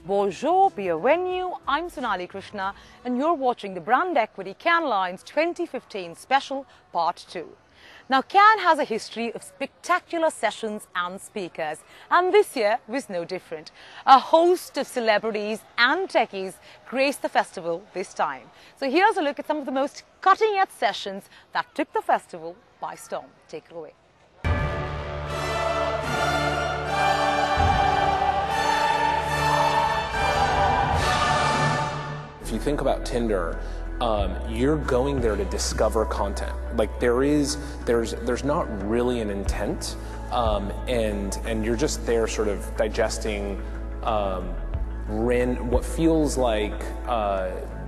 Bonjour, bienvenue, I'm Sonali Krishna and you're watching the Brand Equity Cannes Lions 2015 Special Part 2. Now Cannes has a history of spectacular sessions and speakers, and this year was no different. A host of celebrities and techies graced the festival this time. So here's a look at some of the most cutting-edge sessions that took the festival by storm. Take it away. If you think about Tinder, you're going there to discover content. Like there's not really an intent, and you're just there sort of digesting what feels like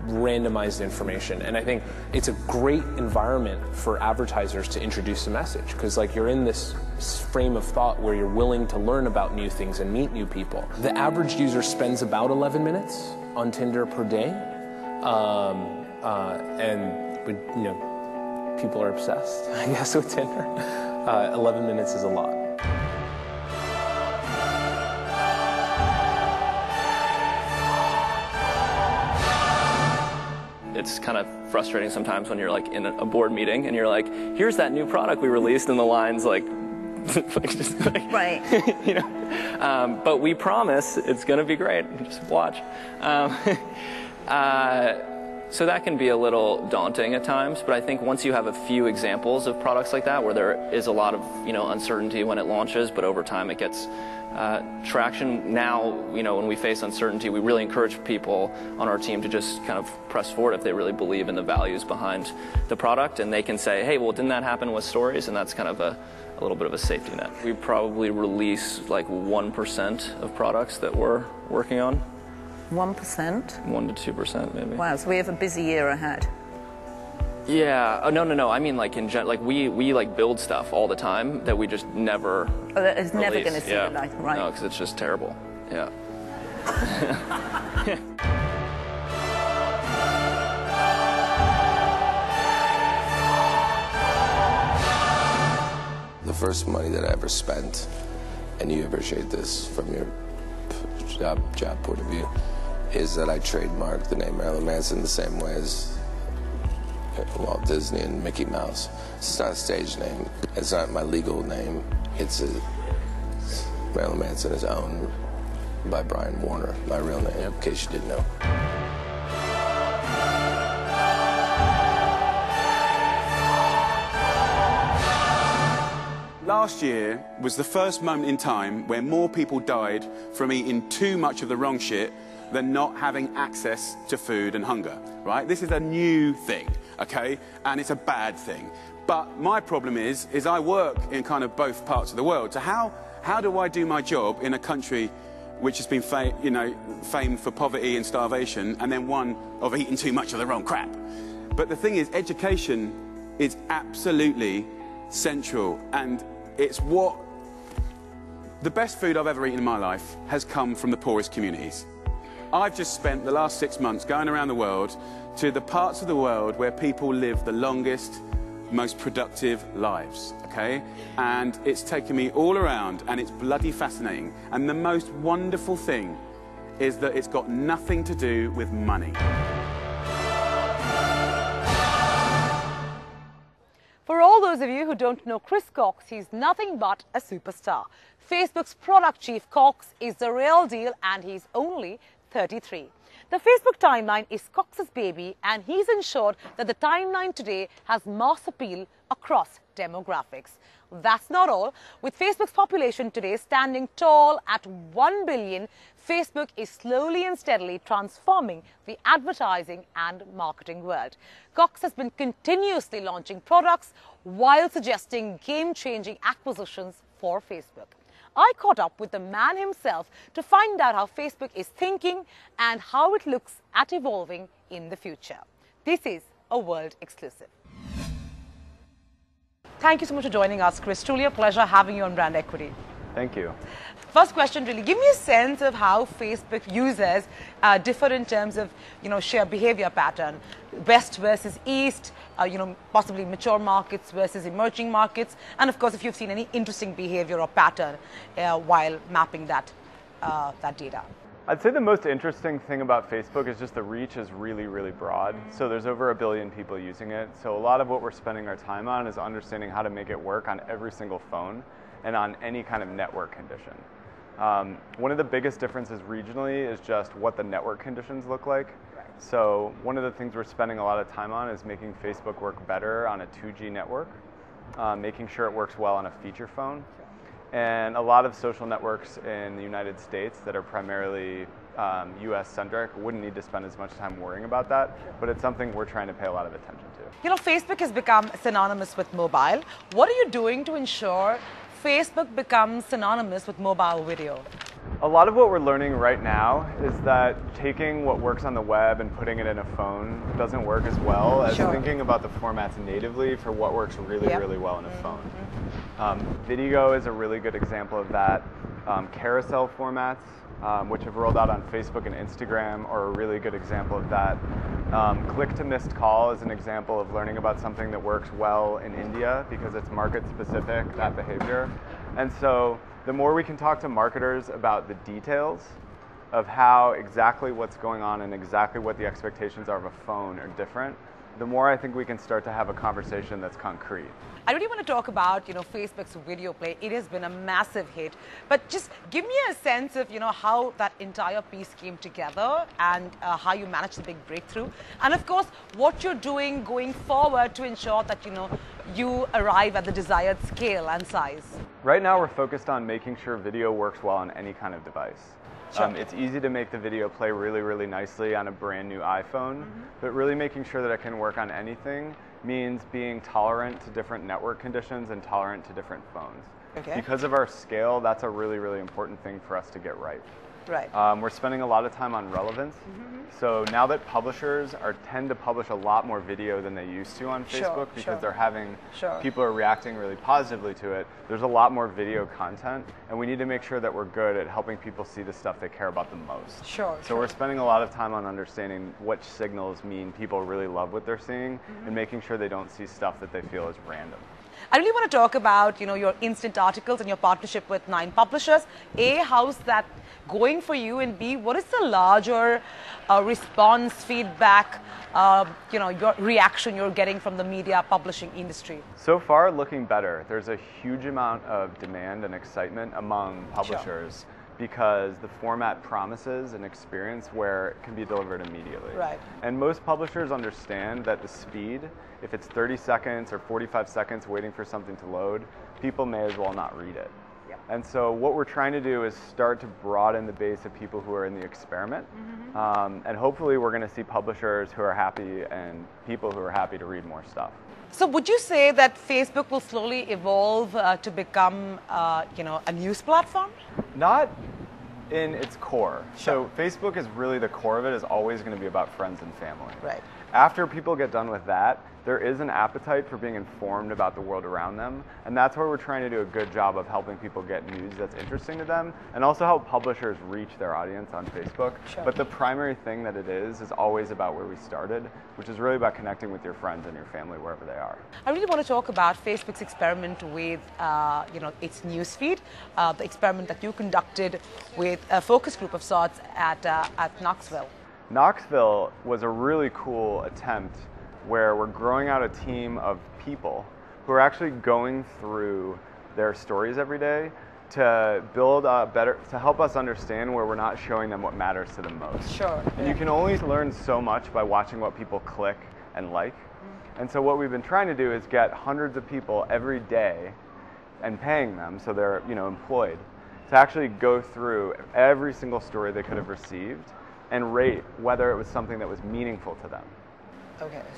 randomized information. And I think it's a great environment for advertisers to introduce a message, because like you're in this frame of thought where you're willing to learn about new things and meet new people. The average user spends about 11 minutes on Tinder per day, and people are obsessed, I guess, with Tinder. 11 minutes is a lot. It's kind of frustrating sometimes when you're like in a board meeting and you're like, here's that new product we released, and the line's like, right. You know, but we promise it's going to be great. Just watch. So that can be a little daunting at times, but I think once you have a few examples of products like that where there is a lot of uncertainty when it launches, but over time it gets traction. Now, when we face uncertainty, we really encourage people on our team to just kind of press forward if they really believe in the values behind the product, and they can say, hey, well, didn't that happen with stories? And that's kind of a little bit of a safety net. We probably release like 1% of products that we're working on. 1%? 1 to 2% maybe. Wow, so we have a busy year ahead. Yeah. Oh, no. I mean, like in general, like we like build stuff all the time that we just never. Oh, that is release. never going to see the light, right? No, because it's just terrible. Yeah. The first money that I ever spent, and you appreciate this from your job point of view, is that I trademarked the name Marilyn Manson the same way as Walt Disney and Mickey Mouse. It's not a stage name. It's not my legal name. Marilyn Manson is owned by Brian Warner, my real name, in case you didn't know. Last year was the first moment in time where more people died from eating too much of the wrong shit than not having access to food and hunger, right? This is a new thing, okay? And it's a bad thing. But my problem is I work in kind of both parts of the world. So how do I do my job in a country which has been famed for poverty and starvation, and then one of eating too much of the wrong crap? But the thing is, education is absolutely central, and it's the best food I've ever eaten in my life has come from the poorest communities. I've just spent the last 6 months going around the world to the parts of the world where people live the longest, most productive lives, okay? And it's taken me all around, and it's bloody fascinating. And the most wonderful thing is that it's got nothing to do with money. For all those of you who don't know Chris Cox, he's nothing but a superstar. Facebook's product chief Cox is the real deal, and he's only 33. The Facebook timeline is Cox's baby, and he's ensured that the timeline today has mass appeal across demographics. That's not all. With Facebook's population today standing tall at 1 billion, Facebook is slowly and steadily transforming the advertising and marketing world. Cox has been continuously launching products while suggesting game-changing acquisitions for Facebook. I caught up with the man himself to find out how Facebook is thinking and how it looks at evolving in the future. This is a world exclusive. Thank you so much for joining us, Chris. Truly a pleasure having you on Brand Equity. Thank you. First question, really, give me a sense of how Facebook users differ in terms of, share behavior pattern, West versus East, possibly mature markets versus emerging markets, and of course, if you've seen any interesting behavior or pattern while mapping that data. I'd say the most interesting thing about Facebook is just the reach is really, really broad. So there's over 1 billion people using it. So a lot of what we're spending our time on is understanding how to make it work on every single phone and on any kind of network condition. One of the biggest differences regionally is just what the network conditions look like. So one of the things we're spending a lot of time on is making Facebook work better on a 2G network, making sure it works well on a feature phone. And a lot of social networks in the United States that are primarily US-centric wouldn't need to spend as much time worrying about that, but it's something we're trying to pay a lot of attention to. You know, Facebook has become synonymous with mobile. What are you doing to ensure Facebook becomes synonymous with mobile video? A lot of what we're learning right now is that taking what works on the web and putting it in a phone doesn't work as well as thinking about the formats natively for what works really, really well in a phone. Video is a really good example of that. Carousel formats, which have rolled out on Facebook and Instagram, are a really good example of that. Click to missed call is an example of learning about something that works well in India because it's market specific, that behavior. And so the more we can talk to marketers about the details of how exactly what's going on and exactly what the expectations are of a phone are different, the more I think we can start to have a conversation that's concrete. I really want to talk about, you know, Facebook's video play. It has been a massive hit, but just give me a sense of, you know, how that entire piece came together and how you managed the big breakthrough. And of course, what you're doing going forward to ensure that, you know, you arrive at the desired scale and size. Right now, we're focused on making sure video works well on any kind of device. It's easy to make the video play really, really nicely on a brand new iPhone, but really making sure that it can work on anything means being tolerant to different network conditions and tolerant to different phones. Because of our scale, that's a really, really important thing for us to get right. We're spending a lot of time on relevance. So now that publishers tend to publish a lot more video than they used to on Facebook because they're having, people are reacting really positively to it, there's a lot more video content, and we need to make sure that we're good at helping people see the stuff they care about the most. So we're spending a lot of time on understanding which signals mean people really love what they're seeing and making sure they don't see stuff that they feel is random. I really want to talk about, you know, your instant articles and your partnership with 9 publishers. A, how's that going for you? And B, what is the larger response, feedback, you know, your reaction you're getting from the media publishing industry? So far, looking better. There's a huge amount of demand and excitement among publishers because the format promises an experience where it can be delivered immediately. And most publishers understand that the speed, if it's 30 seconds or 45 seconds waiting for something to load, people may as well not read it. And so what we're trying to do is start to broaden the base of people who are in the experiment. And hopefully we're going to see publishers who are happy and people who are happy to read more stuff. So would you say that Facebook will slowly evolve to become, you know, a news platform? Not in its core. So Facebook is really the core of it is always going to be about friends and family. After people get done with that, there is an appetite for being informed about the world around them, and that's where we're trying to do a good job of helping people get news that's interesting to them, and also help publishers reach their audience on Facebook. But the primary thing that it is always about where we started, which is really about connecting with your friends and your family wherever they are. I really want to talk about Facebook's experiment with, you know, its newsfeed, the experiment that you conducted with a focus group of sorts at Knoxville. Knoxville was a really cool attempt where we're growing out a team of people who are actually going through their stories every day to build a better, to help us understand where we're not showing them what matters to them most. And you can only learn so much by watching what people click and like. And so what we've been trying to do is get hundreds of people every day and paying them, so they're, you know, employed, to actually go through every single story they could have received and rate whether it was something that was meaningful to them.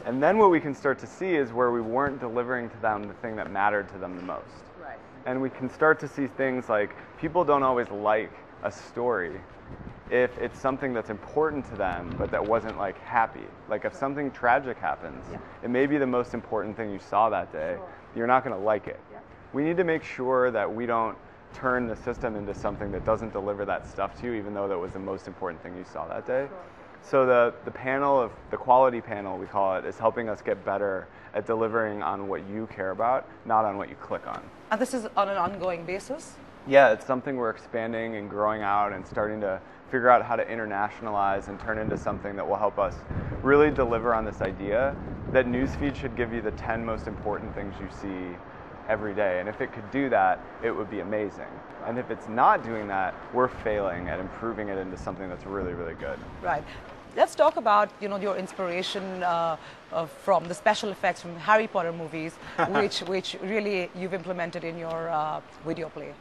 And then what we can start to see is where we weren't delivering to them the thing that mattered to them the most. And we can start to see things like people don't always like a story if it's something that's important to them but that wasn't like happy. Like if something tragic happens, it may be the most important thing you saw that day, you're not going to like it. We need to make sure that we don't turn the system into something that doesn't deliver that stuff to you even though that was the most important thing you saw that day. So the panel, the quality panel we call it, is helping us get better at delivering on what you care about, not on what you click on. And this is on an ongoing basis? yeah, it's something we're expanding and growing out and starting to figure out how to internationalize and turn into something that will help us really deliver on this idea that newsfeed should give you the 10 most important things you see every day. And if it could do that, it would be amazing. And if it's not doing that, we're failing at improving it into something that's really, really good. Right. Let's talk about your inspiration from the special effects from Harry Potter movies, which really you've implemented in your video play.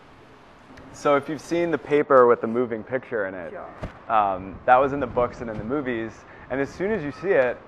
So if you've seen the paper with the moving picture in it, that was in the books and in the movies. And as soon as you see it,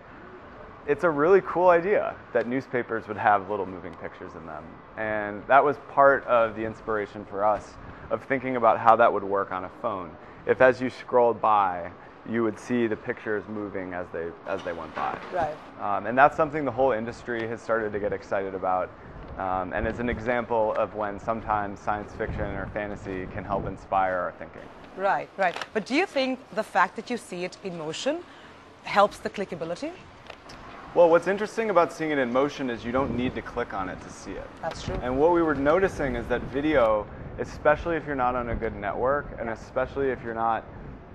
it's a really cool idea that newspapers would have little moving pictures in them. And that was part of the inspiration for us of thinking about how that would work on a phone. If as you scrolled by, you would see the pictures moving as they went by. Right. And that's something the whole industry has started to get excited about. And it's an example of when sometimes science fiction or fantasy can help inspire our thinking. Right, right. But do you think the fact that you see it in motion helps the clickability? Well, what's interesting about seeing it in motion is you don't need to click on it to see it. That's true. And what we were noticing is that video, especially if you're not on a good network, and especially if you're not,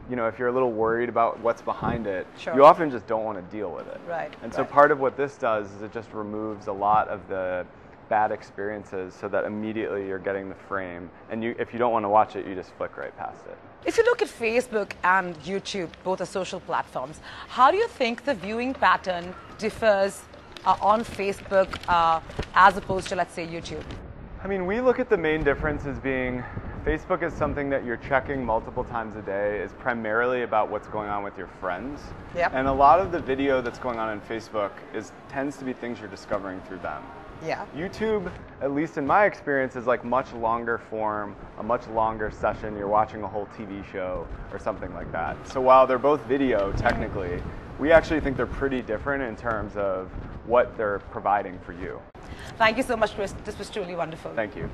if you're a little worried about what's behind it, sure, you often just don't want to deal with it. Right. And so part of what this does is it just removes a lot of the bad experiences so that immediately you're getting the frame. And if you don't want to watch it, you just flick right past it. If you look at Facebook and YouTube, both are social platforms, how do you think the viewing pattern differs on Facebook as opposed to, let's say, YouTube? I mean, we look at the main difference as being Facebook is something that you're checking multiple times a day, is primarily about what's going on with your friends. Yep. And a lot of the video that's going on Facebook tends to be things you're discovering through them. Yeah. YouTube, at least in my experience, is like much longer form, a much longer session. You're watching a whole TV show or something like that. So while they're both video, technically, we actually think they're pretty different in terms of what they're providing for you. Thank you so much, Chris. This was truly wonderful. Thank you.